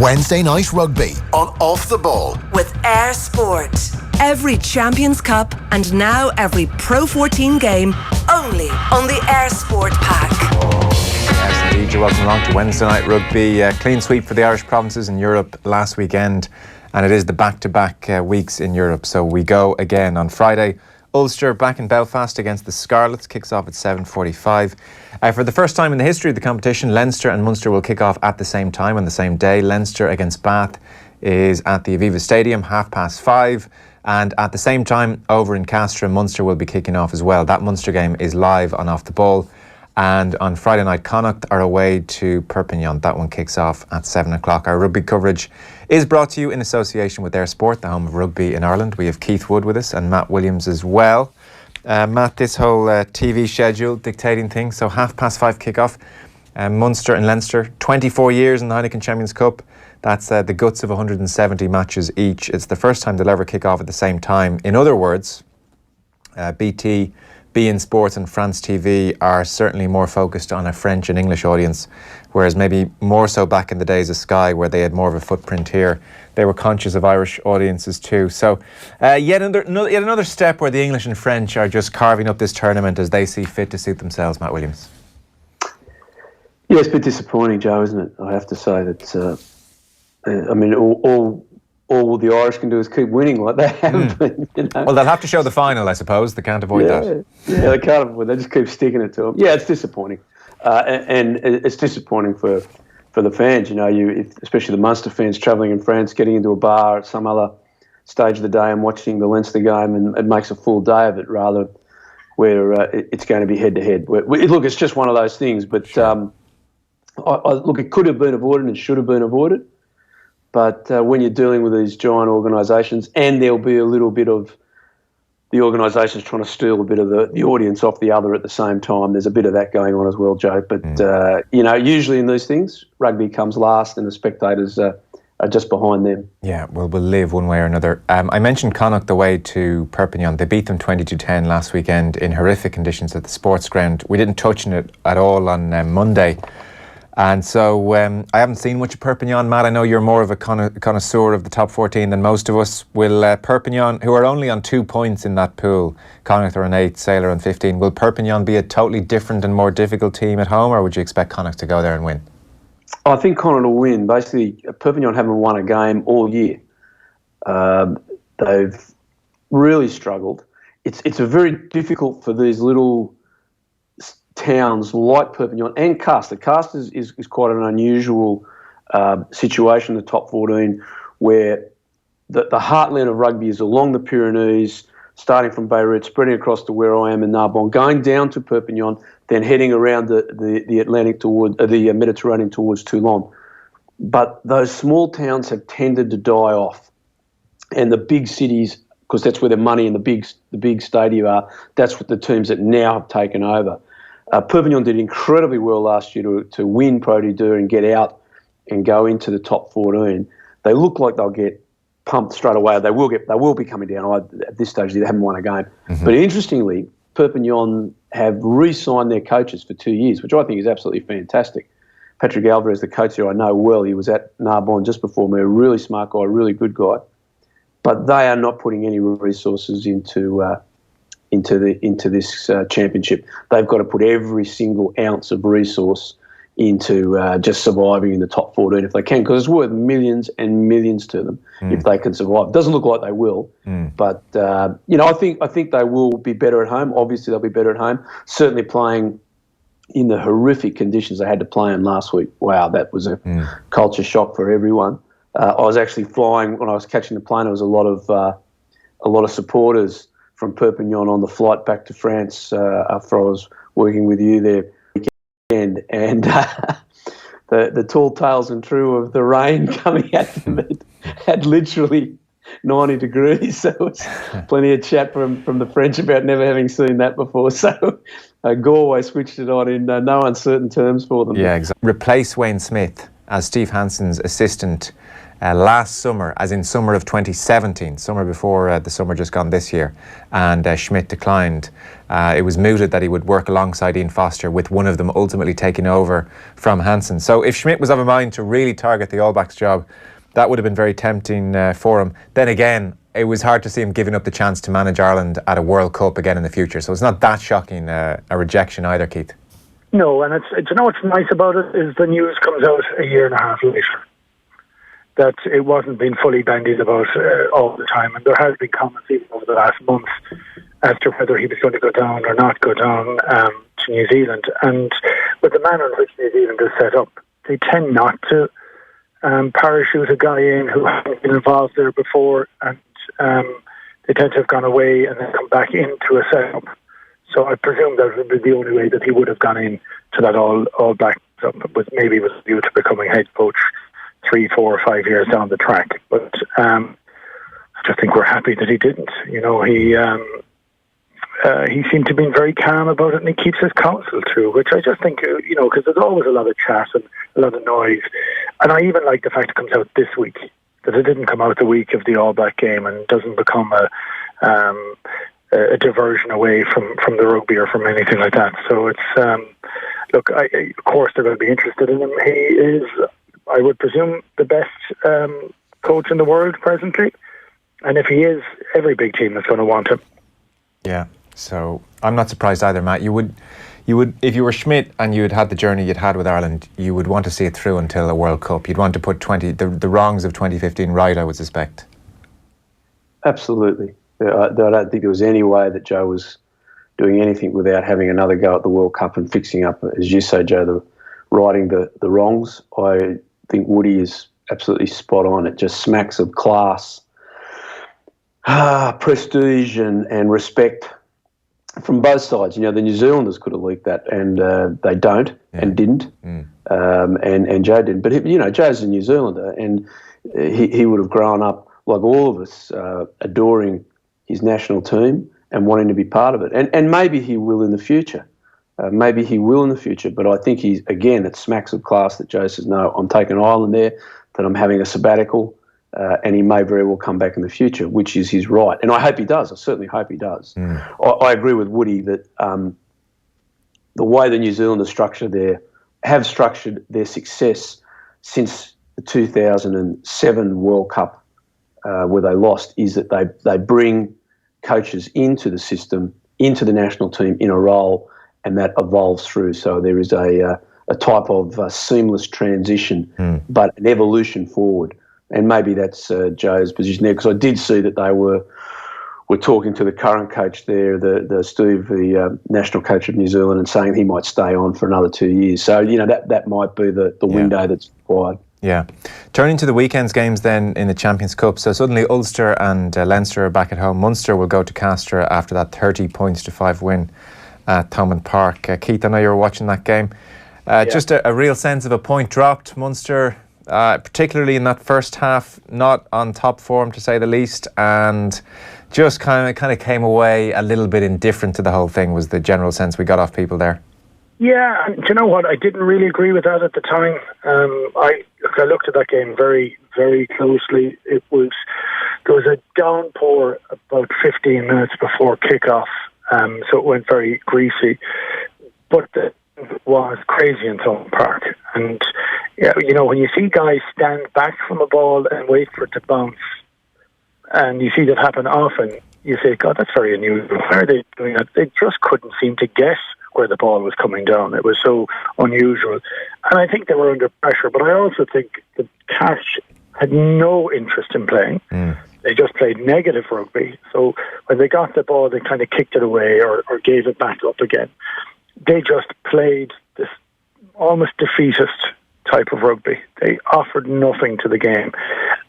Wednesday night rugby on Off the Ball with Eir Sport. Every Champions Cup and now every Pro 14 game only on the Eir Sport pack. Yes, indeed. You're welcome along to Wednesday night rugby. Clean sweep for the Irish provinces in Europe last weekend, and it is the back-to-back weeks in Europe. So we go again on Friday. Ulster back in Belfast against the Scarlets, kicks off at 7:45. For the first time in the history of the competition, Leinster and Munster will kick off at the same time on the same day. Leinster against Bath is at the Aviva Stadium, 5:30. And at the same time, over in Castra, Munster will be kicking off as well. That Munster game is live on Off the Ball. And on Friday night, Connacht are away to Perpignan. That one kicks off at 7 o'clock. Our rugby coverage is brought to you in association with Eir Sport, the home of rugby in Ireland. We have Keith Wood with us and Matt Williams as well. Matt, this whole TV schedule dictating things. So 5:30 kick-off. Munster and Leinster, 24 years in the Heineken Champions Cup. That's the guts of 170 matches each. It's the first time they'll ever kick off at the same time. In other words, BT, beIN Sports and France TV are certainly more focused on a French and English audience, whereas maybe more so back in the days of Sky, where they had more of a footprint here. They were conscious of Irish audiences too. So yet another step where the English and French are just carving up this tournament as they see fit to suit themselves. Matt Williams. Yeah, it's a bit disappointing, Joe, isn't it? I have to say that, I mean, all the Irish can do is keep winning like they have been. You know? Well, they'll have to show the final, I suppose. They can't avoid that. Yeah, they can't avoid. They just keep sticking it to them. Yeah, it's disappointing, and it's disappointing for the fans. You know, especially the Munster fans travelling in France, getting into a bar at some other stage of the day and watching the Leinster game, and it makes a full day of it rather where it's going to be head to head. Look, it's just one of those things. But sure. Look, it could have been avoided and should have been avoided. But when you're dealing with these giant organisations, and there'll be a little bit of the organisations trying to steal a bit of the audience off the other at the same time, there's a bit of that going on as well, Joe. But, you know, usually in these things, rugby comes last and the spectators are just behind them. Yeah, well, we'll live one way or another. I mentioned Connacht the way to Perpignan. They beat them 20-10 last weekend in horrific conditions at the sports ground. We didn't touch on it at all on Monday. And so I haven't seen much of Perpignan. Matt, I know you're more of a connoisseur of the top 14 than most of us. Will Perpignan, who are only on 2 points in that pool, Connacht are on 8, Sailor on 15, will Perpignan be a totally different and more difficult team at home, or would you expect Connacht to go there and win? I think Connacht will win. Basically, Perpignan haven't won a game all year. They've really struggled. It's a very difficult for these little towns like Perpignan and Castres. Castres is quite an unusual situation in the top 14, where the heartland of rugby is along the Pyrenees, starting from Beirut, spreading across to where I am in Narbonne, going down to Perpignan, then heading around the Atlantic toward the Mediterranean towards Toulon. But those small towns have tended to die off, and the big cities, because that's where the money and the big stadia are, that's what the teams that now have taken over. Perpignan did incredibly well last year to win Pro D2 and get out and go into the top 14. They look like they'll get pumped straight away. They will be coming down. At this stage, they haven't won a game. Mm-hmm. But interestingly, Perpignan have re-signed their coaches for 2 years, which I think is absolutely fantastic. Patrick Alvarez, the coach there, I know well. He was at Narbonne just before me. A really smart guy, a really good guy. But they are not putting any resources into this championship. They've got to put every single ounce of resource into just surviving in the top 14 if they can, because it's worth millions and millions to them if they can survive. It doesn't look like they will, but you know, I think they will be better at home. Obviously, they'll be better at home. Certainly playing in the horrific conditions they had to play in last week. Wow, that was a culture shock for everyone. I was actually flying when I was catching the plane. There was a lot of supporters from Perpignan on the flight back to France after I was working with you there weekend, and the tall tales and true of the rain coming at them had literally 90 degrees. So there was plenty of chat from the French about never having seen that before. So Galway switched it on in no uncertain terms for them. Yeah, exactly. Replace Wayne Smith as Steve Hansen's assistant last summer, as in summer of 2017, summer before the summer just gone this year, and Schmidt declined. It was mooted that he would work alongside Ian Foster, with one of them ultimately taking over from Hansen. So if Schmidt was of a mind to really target the All Blacks job, that would have been very tempting for him. Then again, it was hard to see him giving up the chance to manage Ireland at a World Cup again in the future. So it's not that shocking a rejection either, Keith. No, and you know what's nice about it is the news comes out a year and a half later that it wasn't being fully bandied about all the time, and there has been comments even over the last month as to whether he was going to go down or not go down to New Zealand. And with the manner in which New Zealand is set up, they tend not to parachute a guy in who hasn't been involved there before, and they tend to have gone away and then come back into a setup. So I presume that would be the only way that he would have gone in to that all Black setup, with maybe with a view to becoming head coach 3, 4, or 5 years down the track. But I just think we're happy that he didn't. You know, he seemed to be very calm about it, and he keeps his counsel too, which I just think, you know, because there's always a lot of chat and a lot of noise. And I even like the fact it comes out this week, that it didn't come out the week of the All Black game and doesn't become a diversion away from the rugby or from anything like that. So it's, look, of course they're going to be interested in him. He is, I would presume, the best coach in the world presently. And if he is, every big team is going to want him. Yeah, so I'm not surprised either, Matt. You would, if you were Schmidt and you had had the journey you'd had with Ireland, you would want to see it through until a World Cup. You'd want to put the wrongs of 2015 right, I would suspect. Absolutely. I don't think there was any way that Joe was doing anything without having another go at the World Cup and fixing up, as you say, Joe, righting the wrongs. I think Woody is absolutely spot on. It just smacks of class, prestige and respect from both sides. You know, the New Zealanders could have leaked that, and they don't and didn't, and Joe didn't. But, you know, Joe's a New Zealander, and he would have grown up, like all of us, adoring his national team and wanting to be part of it. And maybe he will in the future. But I think it smacks of class that Joe says, no, I'm taking Ireland there, that I'm having a sabbatical, and he may very well come back in the future, which is his right. And I hope he does. I certainly hope he does. I agree with Woody that the way the New Zealanders structured their success since the 2007 World Cup, where they lost, is that they bring coaches into the system, into the national team in a role, and that evolves through. So there is a type of seamless transition, but an evolution forward. And maybe that's Joe's position there, because I did see that they were talking to the current coach there, the Steve, the national coach of New Zealand, and saying he might stay on for another 2 years. So, you know, that might be the window that's required. Yeah. Turning to the weekend's games then in the Champions Cup. So suddenly Ulster and Leinster are back at home. Munster will go to Castres after that 30-5 win at Thomond Park. Keith, I know you were watching that game. Just a real sense of a point dropped. Munster, particularly in that first half, not on top form to say the least, and just kind of came away a little bit indifferent to the whole thing, was the general sense we got off people there. Yeah, and do you know what? I didn't really agree with that at the time. I looked at that game very, very closely. There was a downpour about 15 minutes before kickoff, so it went very greasy. But it was crazy in Thomond Park. And, you know, when you see guys stand back from a ball and wait for it to bounce, and you see that happen often, you say, God, that's very unusual. Why are they doing that? They just couldn't seem to guess where the ball was coming down. It was so unusual. And I think they were under pressure, but I also think the Cash had no interest in playing. They just played negative rugby. So when they got the ball, they kind of kicked it away or gave it back up again. They just played this almost defeatist type of rugby. They offered nothing to the game.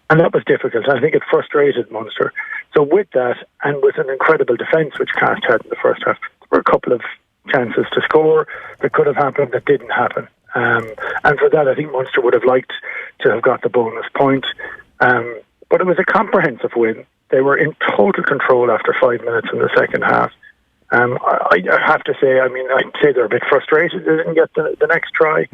And that was difficult. I think it frustrated Munster. So with that, and with an incredible defence, which Cast had in the first half, there were a couple of chances to score that could have happened that didn't happen. And for that, I think Munster would have liked to have got the bonus point. But it was a comprehensive win. They were in total control after 5 minutes in the second half. I have to say, I mean, I'd say they're a bit frustrated they didn't get the next try.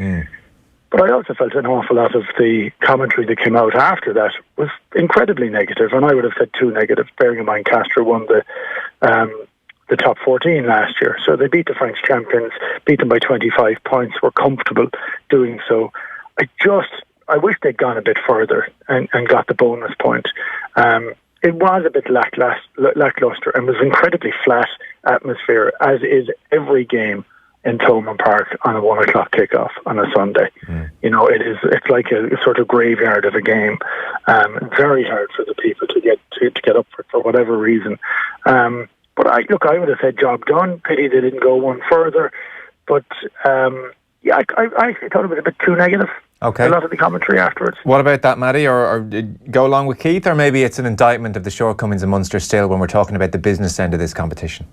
But I also felt an awful lot of the commentary that came out after that was incredibly negative, and I would have said too negative, bearing in mind Castres won the top 14 last year. So they beat the French champions, beat them by 25 points, were comfortable doing so. I wish they'd gone a bit further and got the bonus point. It was a bit lackluster and was incredibly flat atmosphere, as is every game in Thomond Park on a 1 o'clock kickoff on a Sunday. It's like a sort of graveyard of a game. Very hard for the people to get up for whatever reason. But I would have said job done. Pity they didn't go one further. But I thought it was a bit too negative. Okay. A lot of the commentary afterwards. What about that, Matty? Or go along with Keith? Or maybe it's an indictment of the shortcomings of Munster still when we're talking about the business end of this competition?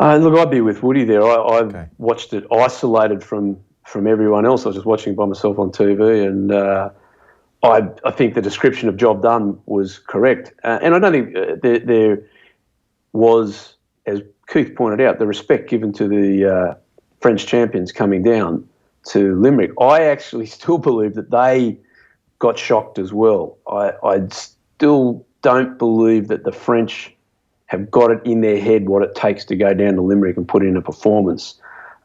Look, I'd be with Woody there. I watched it isolated from everyone else. I was just watching by myself on TV, and I think the description of job done was correct. And I don't think there was, as Keith pointed out, the respect given to the French champions coming down to Limerick. I actually still believe that they got shocked as well. I still don't believe that the French have got it in their head what it takes to go down to Limerick and put in a performance.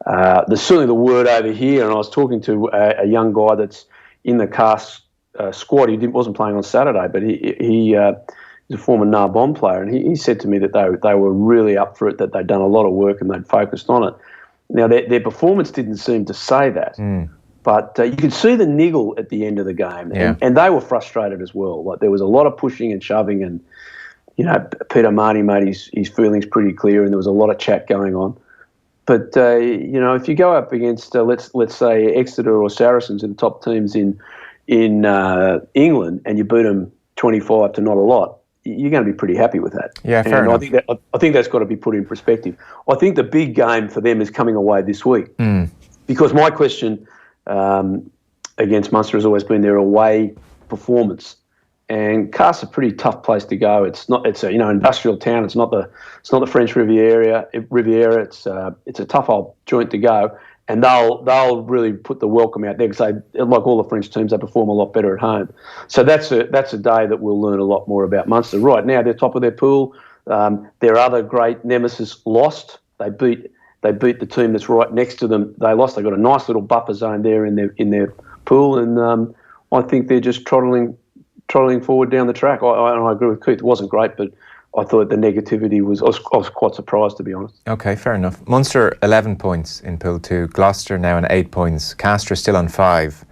There's certainly the word over here, and I was talking to a young guy that's in the cast squad. He wasn't playing on Saturday, but he's a former Narbonne player, and he said to me that they were really up for it, that they'd done a lot of work and they'd focused on it. Now, their performance didn't seem to say that, but you could see the niggle at the end of the game, and they were frustrated as well. Like, there was a lot of pushing and shoving, and Peter Marty made his feelings pretty clear, and there was a lot of chat going on. But if you go up against let's say Exeter or Saracens, are the top teams in England, and you beat them 25 to not a lot, you're going to be pretty happy with that. Yeah, fair enough. I think that's got to be put in perspective. I think the big game for them is coming away this week, because my question against Munster has always been their away performance. And Castres is a pretty tough place to go. It's a industrial town. It's not the French Riviera. It's a tough old joint to go, and they'll really put the welcome out there, because like all the French teams, they perform a lot better at home. So that's a day that we'll learn a lot more about Munster. Right now, they're top of their pool. Their other great nemesis lost. They beat the team that's right next to them. They lost. They got a nice little buffer zone there in their pool, and I think they're just trotting forward down the track. I agree with Keith. It wasn't great, but I thought the negativity was... I was quite surprised, to be honest. Okay, fair enough. Munster, 11 points in Pool 2. Gloucester now on 8 points. Castres still on 5.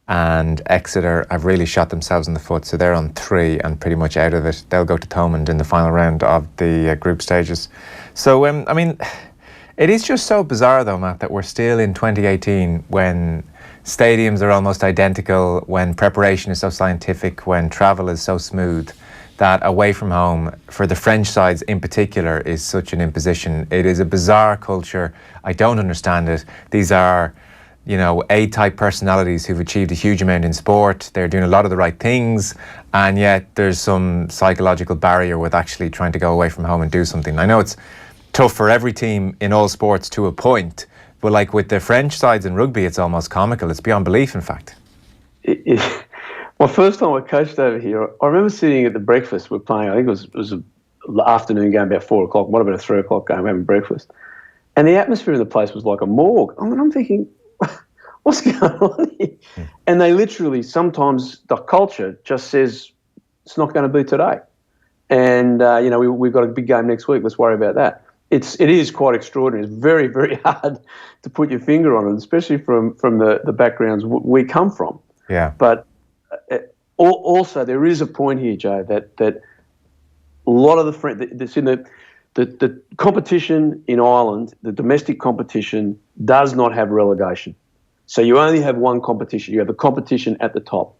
And Exeter have really shot themselves in the foot, so they're on 3 and pretty much out of it. They'll go to Thomond in the final round of the group stages. So, it is just so bizarre, though, Matt, that we're still in 2018 when stadiums are almost identical, when preparation is so scientific, when travel is so smooth, that away from home, for the French sides in particular, is such an imposition. It is a bizarre culture. I don't understand it. These are, A-type personalities who've achieved a huge amount in sport. They're doing a lot of the right things, and yet there's some psychological barrier with actually trying to go away from home and do something. I know it's tough for every team in all sports to a point, but like with the French sides in rugby, it's almost comical. It's beyond belief, in fact. My first time I coached over here, I remember sitting at the breakfast. We're playing, I think it was an afternoon game, about 4 o'clock, might have been a 3 o'clock game, having breakfast. And the atmosphere in the place was like a morgue. I'm thinking, what's going on here? And they literally, sometimes the culture just says, it's not going to be today. And, we've got a big game next week. Let's worry about that. It is quite extraordinary. It's very, very hard to put your finger on it, especially from the backgrounds we come from. Yeah. But also there is a point here, Joe, that a lot of the competition in Ireland, the domestic competition, does not have relegation. So you only have one competition. You have the competition at the top.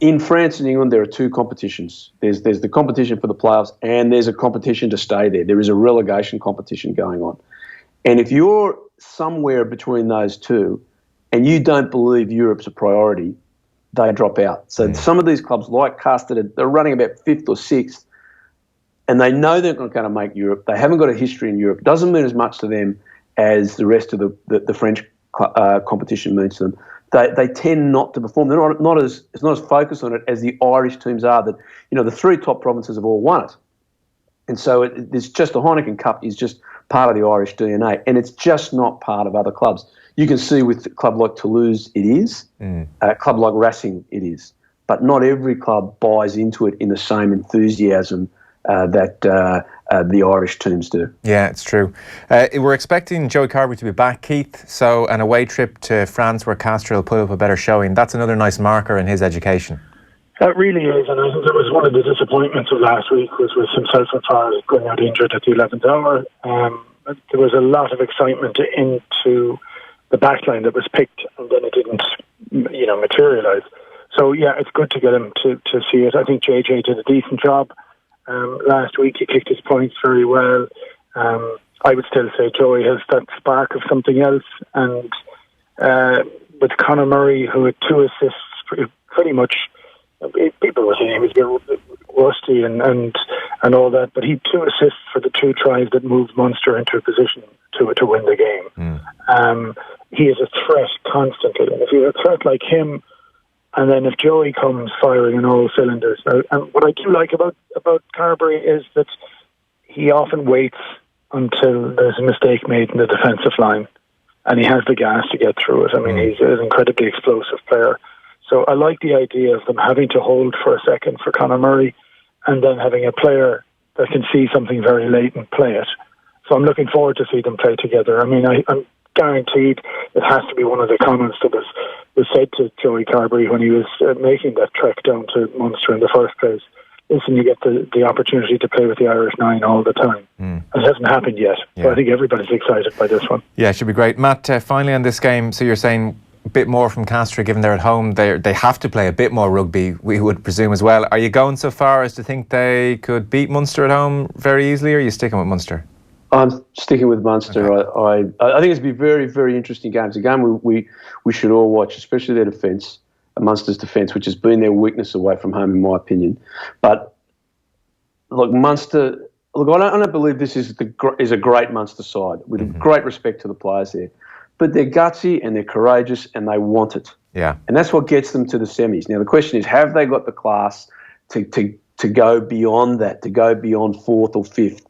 In France and England, there are 2 competitions. There's the competition for the playoffs, and there's a competition to stay there. There is a relegation competition going on. And if you're somewhere between those 2 and you don't believe Europe's a priority, they drop out. So some of these clubs, like Castres, they're running about 5th or 6th, and they know they're not going to make Europe. They haven't got a history in Europe. It doesn't mean as much to them as the rest of the French competition means to them. they tend not to perform. They're not as focused on it as the Irish teams are. That the three top provinces have all won it, and so it's just the Heineken Cup is just part of the Irish DNA, and it's just not part of other clubs. You can see with a club like Toulouse, it is. A club like Racing, it is. But not every club buys into it in the same enthusiasm that the Irish teams do. Yeah, it's true. We're expecting Joey Carbery to be back, Keith. So an away trip to France where Castro will put up a better showing. That's another nice marker in his education. That really is, and I think that was one of the disappointments of last week was with himself and Farrell going out injured at the 11th hour. There was a lot of excitement into the backline that was picked, and then it didn't, materialise. So yeah, it's good to get him to see it. I think JJ did a decent job last week. He kicked his points very well. I would still say Joey has that spark of something else, and with Conor Murray, who had 2 assists, pretty much. People were saying he was a bit rusty and all that, but he had 2 assists for the 2 tries that moved Munster into a position to win the game. He is a threat constantly, and if you have a threat like him, and then if Joey comes firing on all cylinders, and what I do like about Carbery is that he often waits until there's a mistake made in the defensive line, and he has the gas to get through it. I mean, he's an incredibly explosive player. So I like the idea of them having to hold for a second for Conor Murray and then having a player that can see something very late and play it. So I'm looking forward to see them play together. I mean, I'm guaranteed it has to be one of the comments that was said to Joey Carbery when he was making that trek down to Munster in the first place. Listen, you get the opportunity to play with the Irish 9 all the time. It hasn't happened yet. So I think everybody's excited by this one. Yeah, it should be great. Matt, finally on this game, so you're saying a bit more from Castro, given they're at home. They have to play a bit more rugby, we would presume as well. Are you going so far as to think they could beat Munster at home very easily, or are you sticking with Munster? I'm sticking with Munster. Okay. I think it's be a very, very interesting game. It's a game we should all watch, especially their defence, Munster's defence, which has been their weakness away from home, in my opinion. But look, Munster. Look, I don't believe this is a great Munster side, with great respect to the players there. But they're gutsy and they're courageous and they want it. Yeah. And that's what gets them to the semis. Now, the question is, have they got the class to go beyond that, to go beyond 4th or 5th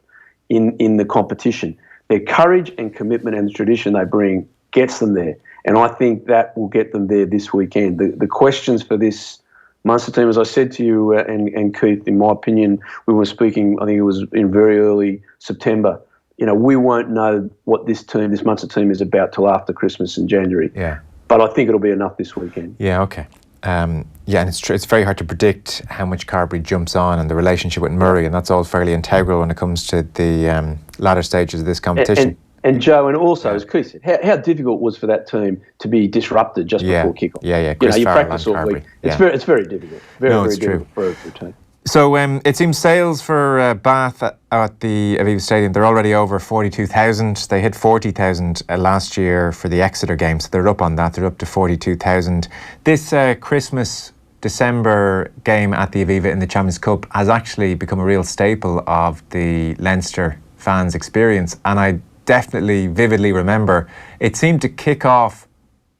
in the competition? Their courage and commitment and the tradition they bring gets them there. And I think that will get them there this weekend. The questions for this Munster team, as I said to you and Keith, in my opinion, we were speaking, I think it was in very early September, we won't know what this Munster team is about till after Christmas in January. Yeah. But I think it'll be enough this weekend. Yeah, okay. And it's true. It's very hard to predict how much Carbery jumps on and the relationship with Murray, and that's all fairly integral when it comes to the latter stages of this competition. And Joe, and also, as Keith said, how difficult it was for that team to be disrupted just before kickoff. Yeah. You practice all week. It's very difficult. Very difficult for a team. So it seems sales for Bath at the Aviva Stadium, they're already over 42,000. They hit 40,000 last year for the Exeter game, so they're up on that. They're up to 42,000. This Christmas, December game at the Aviva in the Champions Cup has actually become a real staple of the Leinster fans' experience. And I definitely, vividly remember it seemed to kick off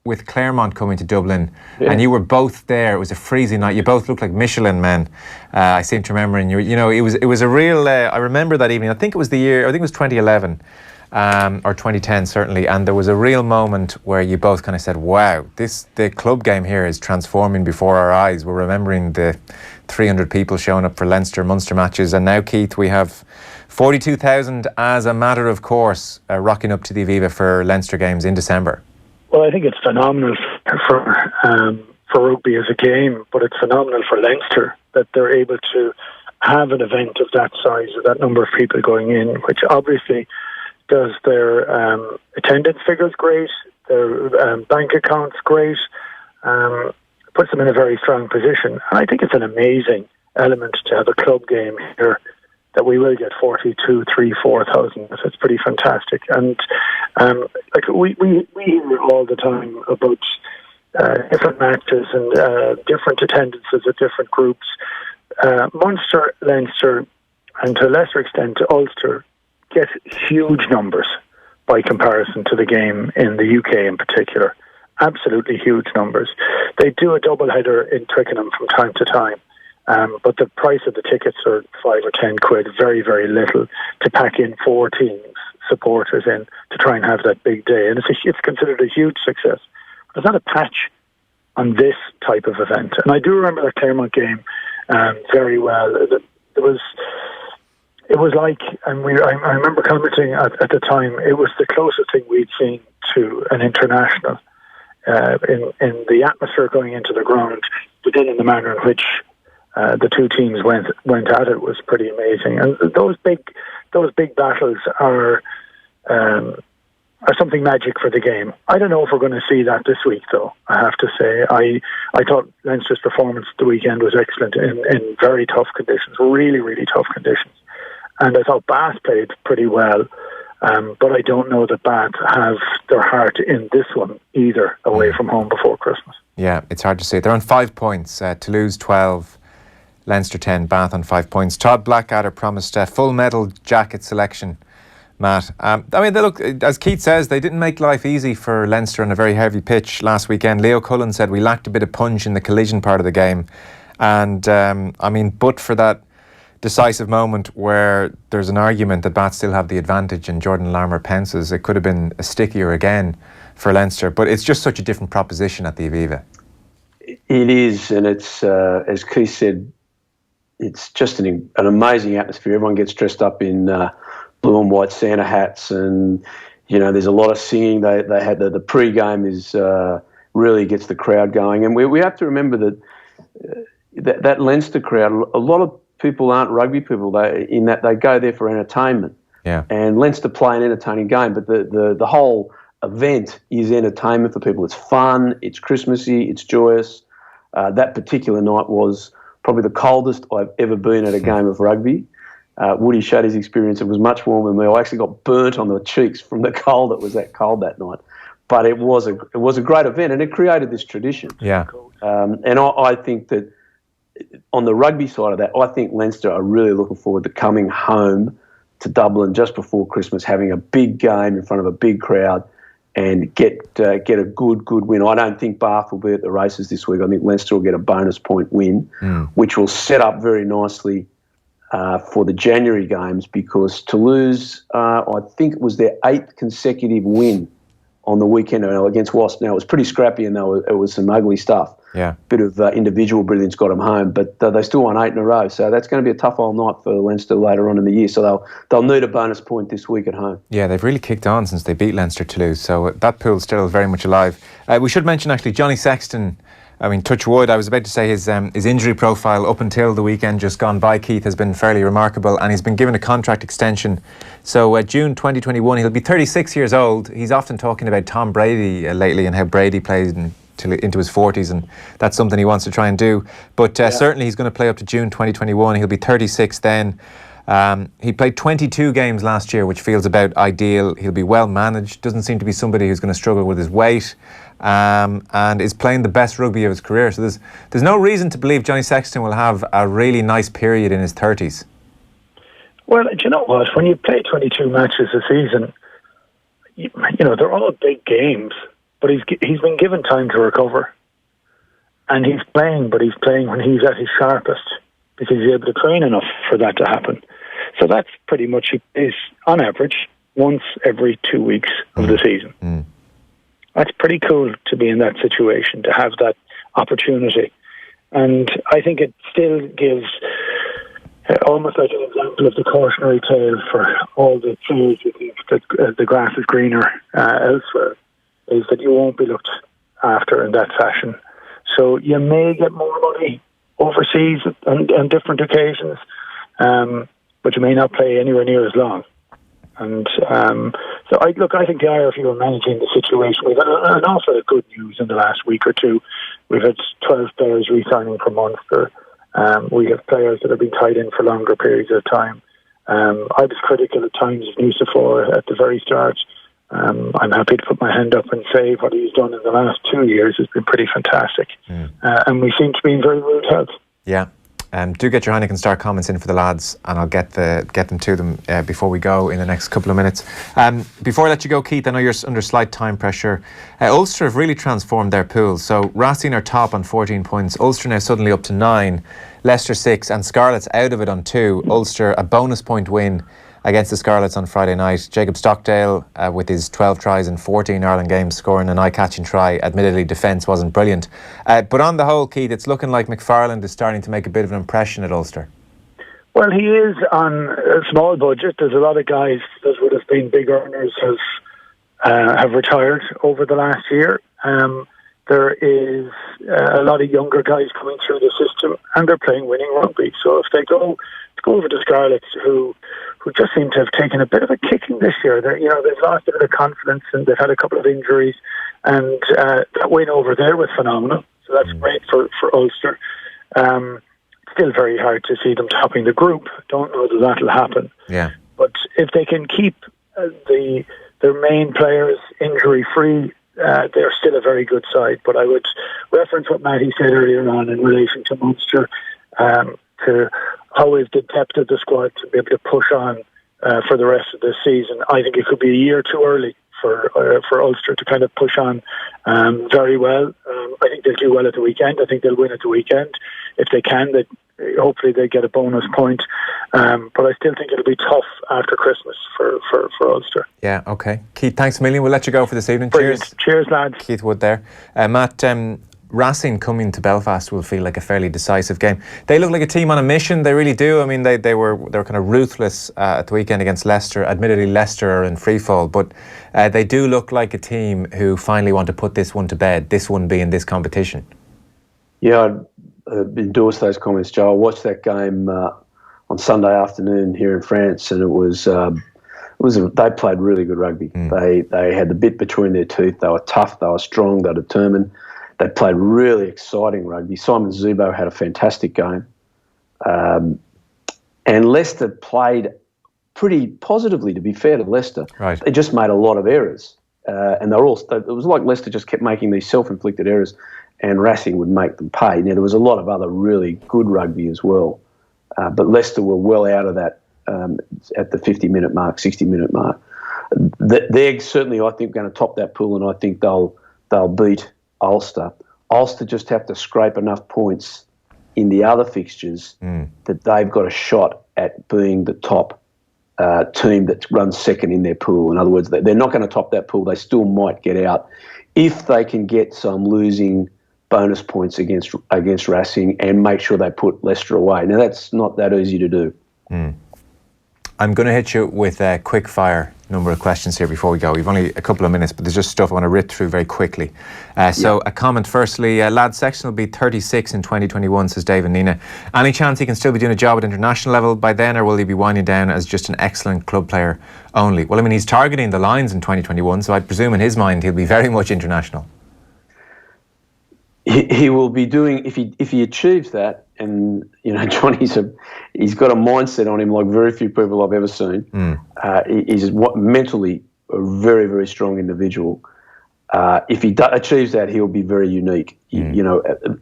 with Claremont coming to Dublin, and you were both there. It was a freezing night. You both looked like Michelin men. I seem to remember, and it was a real. I remember that evening. I think it was 2011 or 2010 certainly, and there was a real moment where you both kind of said, "Wow, the club game here is transforming before our eyes." We're remembering the 300 people showing up for Leinster Munster matches, and now, Keith, we have 42,000 as a matter of course rocking up to the Aviva for Leinster games in December. Well, I think it's phenomenal for rugby as a game, but it's phenomenal for Leinster that they're able to have an event of that size, of that number of people going in, which obviously does their attendance figures great, their bank accounts great, puts them in a very strong position. And I think it's an amazing element to have a club game here that we will get 42, 3, 4,000. It's pretty fantastic. And we hear all the time about different matches and different attendances at different groups. Munster, Leinster, and to a lesser extent Ulster get huge numbers by comparison to the game in the UK in particular. absolutely huge numbers. They do a double header in Twickenham from time to time. But the price of the tickets are 5 or 10 quid, very, very little, to pack in 4 teams, supporters in, to try and have that big day. And it's considered a huge success. There's not a patch on this type of event. And I do remember the Claremont game very well. It was like, and I remember commenting at the time, it was the closest thing we'd seen to an international in the atmosphere going into the ground, but then in the manner in which the two teams went at it was pretty amazing. And those big battles are something magic for the game. I don't know if we're going to see that this week, though. I have to say, I thought Leinster's performance the weekend was excellent in very tough conditions, really, really tough conditions. And I thought Bath played pretty well, but I don't know that Bath have their heart in this one either, away from home before Christmas. Yeah, it's hard to say. They're on 5 points. Toulouse 12, Leinster 10, Bath on 5 points. Todd Blackadder promised a full medal jacket selection, Matt. I mean, they look, as Keith says, they didn't make life easy for Leinster on a very heavy pitch last weekend. Leo Cullen said we lacked a bit of punch in the collision part of the game. And, I mean, but for that decisive moment where there's an argument that Bath still have the advantage and Jordan Larmour pences, it could have been a stickier again for Leinster. But it's just such a different proposition at the Aviva. It is, and it's, as Keith said, it's just an amazing atmosphere. Everyone gets dressed up in blue and white Santa hats, and there's a lot of singing. They had the pre-game is really gets the crowd going, and we have to remember that Leinster crowd. A lot of people aren't rugby people. They go there for entertainment. Yeah. And Leinster play an entertaining game, but the whole event is entertainment for people. It's fun. It's Christmassy. It's joyous. That particular night was probably the coldest I've ever been at a game of rugby. Woody showed his experience. It was much warmer than me. I actually got burnt on the cheeks from the cold. It was that cold that night. But it was a great event, and it created this tradition. Yeah. And I think that on the rugby side of that, I think Leinster are really looking forward to coming home to Dublin just before Christmas, having a big game in front of a big crowd, and get a good win. I don't think Bath will be at the races this week. I think Leinster will get a bonus point win, which will set up very nicely for the January games, because Toulouse, I think it was their 8th consecutive win on the weekend against Wasps. Now, it was pretty scrappy, and it was some ugly stuff. Yeah. Bit of individual brilliance got them home, but they still won 8 in a row. So that's going to be a tough old night for Leinster later on in the year. So they'll need a bonus point this week at home. Yeah, they've really kicked on since they beat Leinster Toulouse. So that pool's still very much alive. We should mention, actually, Johnny Sexton. I mean, touch wood, I was about to say his injury profile up until the weekend just gone by, Keith, has been fairly remarkable, and he's been given a contract extension. So June 2021, he'll be 36 years old. He's often talking about Tom Brady lately and how Brady plays into his 40s, and that's something he wants to try and do. But certainly he's going to play up to June 2021. He'll be 36 then. He played 22 games last year, which feels about ideal. He'll be well managed. Doesn't seem to be somebody who's going to struggle with his weight, and is playing the best rugby of his career. So there's no reason to believe Johnny Sexton will have a really nice period in his 30s. Well, do you know what? When you play 22 matches a season, you know they're all big games, but he's been given time to recover, and he's playing. But he's playing when he's at his sharpest, because he's able to train enough for that to happen. So that's pretty much is on average once every 2 weeks of the season. That's pretty cool to be in that situation, to have that opportunity. And I think it still gives almost like an example of the cautionary tale for all the players who think that the grass is greener elsewhere, is that you won't be looked after in that fashion. So you may get more money overseas on different occasions, but you may not play anywhere near as long. And so I think the Irish are managing the situation. We've had an awful lot of good news in the last week or two. We've had 12 players re-signing for Munster. We have players that have been tied in for longer periods of time. I was critical at times of Nucifora at the very start. I'm happy to put my hand up and say what he's done in the last 2 years has been pretty fantastic. And we seem to be in very good health. Yeah. Do get your Heineken Star comments in for the lads, and I'll get them to them before we go in the next couple of minutes. Before I let you go, Keith, I know you're under slight time pressure. Ulster have really transformed their pool. So Racing are top on 14 points. Ulster now suddenly up to 9. Leicester 6, and Scarlets out of it on 2. Ulster a bonus point win against the Scarlets on Friday night. Jacob Stockdale with his 12 tries in 14 Ireland games, scoring an eye-catching try. Admittedly, defence wasn't brilliant. But on the whole, Keith, it's looking like McFarland is starting to make a bit of an impression at Ulster. Well, he is on a small budget. There's a lot of guys that would have been big earners have retired over the last year. There is a lot of younger guys coming through the system, and they're playing winning rugby. So if they go over to Scarlets, who just seem to have taken a bit of a kicking this year, they've lost a bit of confidence, and they've had a couple of injuries, and that win over there was phenomenal. So that's great for Ulster. Still very hard to see them topping the group. Don't know that that'll happen. Yeah. But if they can keep their main players injury-free, they're still a very good side. But I would reference what Matty said earlier on in relation to Munster, to how is the depth of the squad to be able to push on for the rest of the season. I think it could be a year too early for Ulster to kind of push on very well. I think they'll do well at the weekend. I think they'll win at the weekend. If they can, hopefully they get a bonus point. But I still think it'll be tough after Christmas for Ulster. Yeah, okay. Keith, thanks a million. We'll let you go for this evening. Brilliant. Cheers, lads. Keith Wood there. Matt, Racing coming to Belfast will feel like a fairly decisive game. They look like a team on a mission. They really do. I mean, they were kind of ruthless at the weekend against Leicester. Admittedly, Leicester are in free fall, but they do look like a team who finally want to put this one to bed. This one being this competition. Yeah, I'd endorse those comments, Joe. I watched that game on Sunday afternoon here in France, and they played really good rugby. They had the bit between their teeth. They were tough. They were strong. They were determined. They played really exciting rugby. Simon Zubo had a fantastic game. And Leicester played pretty positively, to be fair to Leicester. Right. They just made a lot of errors. And it was like Leicester just kept making these self-inflicted errors, and Racing would make them pay. Now, there was a lot of other really good rugby as well. But Leicester were well out of that at the 50-minute mark, 60-minute mark. They're certainly, I think, going to top that pool, and I think they'll beat Ulster. Ulster just have to scrape enough points in the other fixtures that they've got a shot at being the top team that runs second in their pool. In other words, they're not going to top that pool. They still might get out if they can get some losing bonus points against Racing and make sure they put Leicester away. Now, that's not that easy to do. I'm going to hit you with a quick fire number of questions here before we go. We've only a couple of minutes, but there's just stuff I want to rip through very quickly. So a comment firstly, lads section will be 36 in 2021, says Dave and Nina. Any chance he can still be doing a job at international level by then, or will he be winding down as just an excellent club player only? Well, I mean, he's targeting the Lions in 2021, so I'd presume in his mind he'll be very much international. He will be doing, if he achieves that, and Johnny's he's got a mindset on him like very few people I've ever seen. He's mentally a very, very strong individual. If he achieves that, he'll be very unique.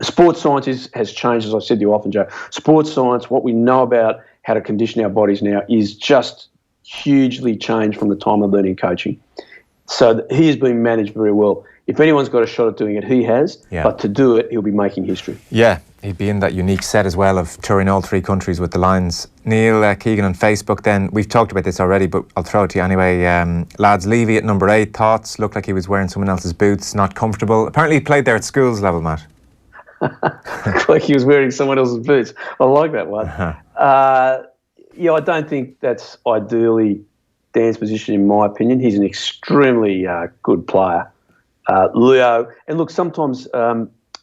Sports science has changed, as I said to you often, Joe. Sports science, what we know about how to condition our bodies now, is just hugely changed from the time of learning coaching. So he is being managed very well. If anyone's got a shot at doing it, he has. Yeah. But to do it, he'll be making history. Yeah, he'd be in that unique set as well of touring all three countries with the Lions. Neil Keegan on Facebook then, we've talked about this already, but I'll throw it to you anyway. Lads, Levy at number 8, thoughts? Looked like he was wearing someone else's boots, not comfortable. Apparently he played there at schools level, Matt. Like he was wearing someone else's boots. I like that one. I don't think that's ideally Dan's position, in my opinion. He's an extremely good player. Leo, and look, sometimes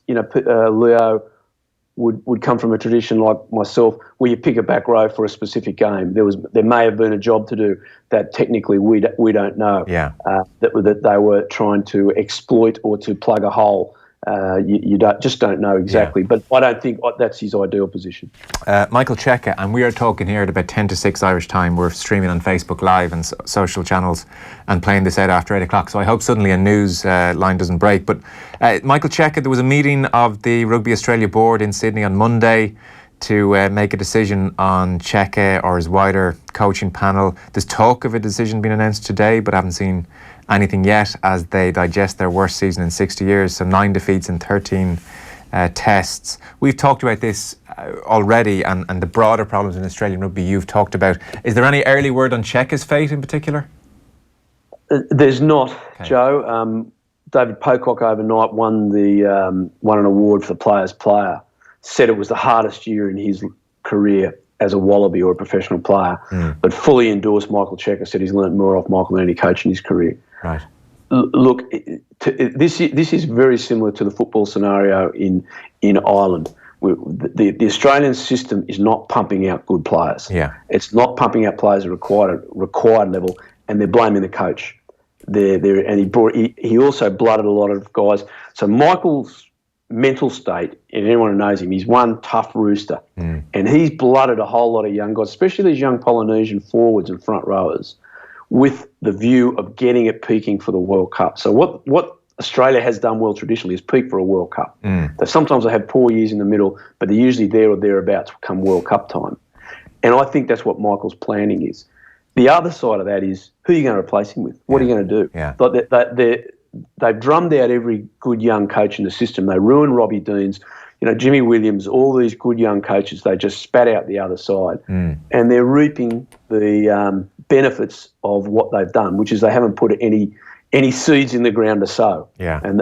Leo would come from a tradition like myself, where you pick a back row for a specific game. There may have been a job to do that technically we don't know. Yeah. That they were trying to exploit or to plug a hole. You don't know exactly, but I don't think that's his ideal position. Michael Cheika, and we are talking here at about 10 to 6 Irish time. We're streaming on Facebook Live and social channels and playing this out after 8 o'clock, so I hope suddenly a news line doesn't break. But Michael Cheika, there was a meeting of the Rugby Australia board in Sydney on Monday. to make a decision on Cheika or his wider coaching panel. There's talk of a decision being announced today, but I haven't seen anything yet as they digest their worst season in 60 years. So 9 defeats in 13 tests. We've talked about this already and the broader problems in Australian rugby you've talked about. Is there any early word on Cheika's fate in particular? There's not, okay. Joe. David Pocock overnight won an award for the Players' Player. Said it was the hardest year in his career as a Wallaby or a professional player, but fully endorsed Michael Cheika. Said he's learnt more off Michael than any coach in his career. Right. Look, this is very similar to the football scenario in Ireland. The Australian system is not pumping out good players. Yeah. It's not pumping out players at required level, and they're blaming the coach. He also blooded a lot of guys. So Michael's mental state, and anyone who knows him, he's one tough rooster, and he's blooded a whole lot of young guys, especially these young Polynesian forwards and front rowers, with the view of getting it peaking for the World Cup. So what Australia has done well traditionally is peak for a World Cup. Sometimes they have poor years in the middle, but they're usually there or thereabouts come World Cup time. And I think that's what Michael's planning is. The other side of that is, who are you going to replace him with? What are you going to do? Yeah. Like they've drummed out every good young coach in the system. They ruined Robbie Deans, Jimmy Williams, all these good young coaches. They just spat out the other side, and they're reaping the benefits of what they've done, which is they haven't put any seeds in the ground to sow. Yeah. And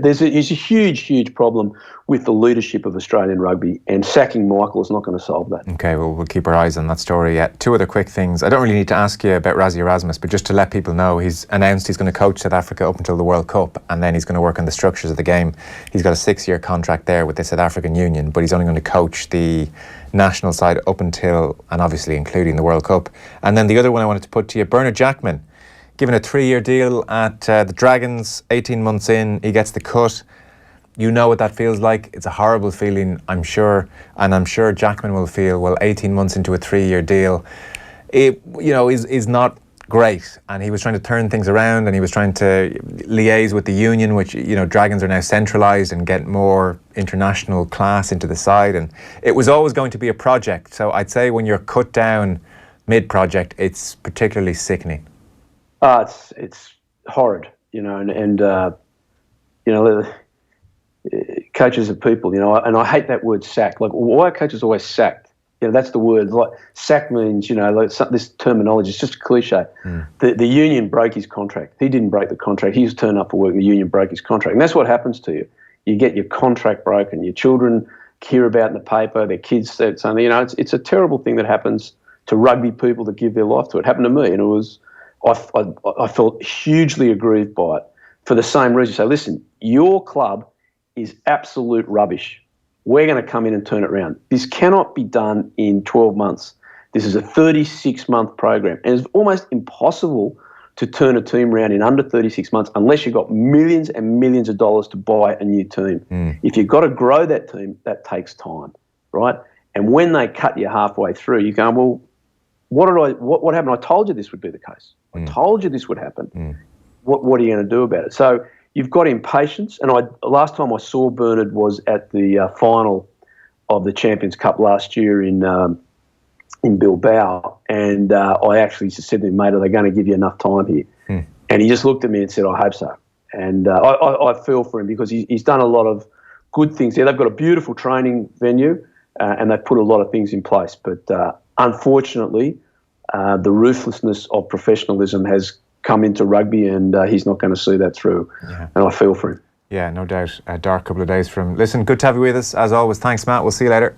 there's a huge problem with the leadership of Australian rugby, and sacking Michael is not going to solve that. Okay, well, we'll keep our eyes on that story. Two other quick things. I don't really need to ask you about Rassie Erasmus, but just to let people know, he's announced he's going to coach South Africa up until the World Cup, and then he's going to work on the structures of the game. He's got a 6-year contract there with the South African Union, but he's only going to coach the national side up until, and obviously including the World Cup. And then the other one I wanted to put to you, Bernard Jackman, given a 3-year deal at the Dragons, 18 months in, he gets the cut. You know what that feels like. It's a horrible feeling, I'm sure. And I'm sure Jackman will feel, well, 18 months into a 3-year deal, it, is not great. And he was trying to turn things around, and he was trying to liaise with the union, which, Dragons are now centralised and get more international class into the side. And it was always going to be a project. So I'd say when you're cut down mid-project, it's particularly sickening. It's horrid, coaches are people, and I hate that word sack. Like, why are coaches always sacked? That's the word. Like, sack means, this terminology is just a cliche. The union broke his contract. He didn't break the contract. He was turned up for work. The union broke his contract, and that's what happens to you. You get your contract broken. Your children hear about in the paper. Their kids said something. It's a terrible thing that happens to rugby people that give their life to it. It happened to me, and it was. I felt hugely aggrieved by it for the same reason. So listen, your club is absolute rubbish. We're going to come in and turn it around. This cannot be done in 12 months. This is a 36-month program, and it's almost impossible to turn a team around in under 36 months unless you've got millions and millions of dollars to buy a new team. If you've got to grow that team, that takes time, right? And when they cut you halfway through, you go, well, what happened? I told you this would be the case. I told you this would happen. What are you going to do about it? So you've got impatience. And last time I saw Bernard was at the final of the Champions Cup last year in Bilbao, and I actually said to him, mate, are they going to give you enough time here? And he just looked at me and said, I hope so. And I feel for him because he's done a lot of good things there. They've got a beautiful training venue, and they've put a lot of things in place. But unfortunately, the ruthlessness of professionalism has come into rugby, and he's not going to see that through. Yeah. And I feel for him. Yeah, no doubt. A dark couple of days for him. Listen, good to have you with us, as always. Thanks, Matt. We'll see you later.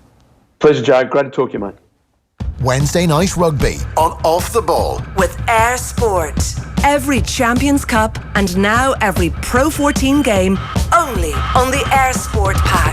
Pleasure, Joe. Great to talk to you, mate. Wednesday night rugby on Off the Ball. With Eir Sport. Every Champions Cup and now every Pro 14 game only on the Eir Sport pack.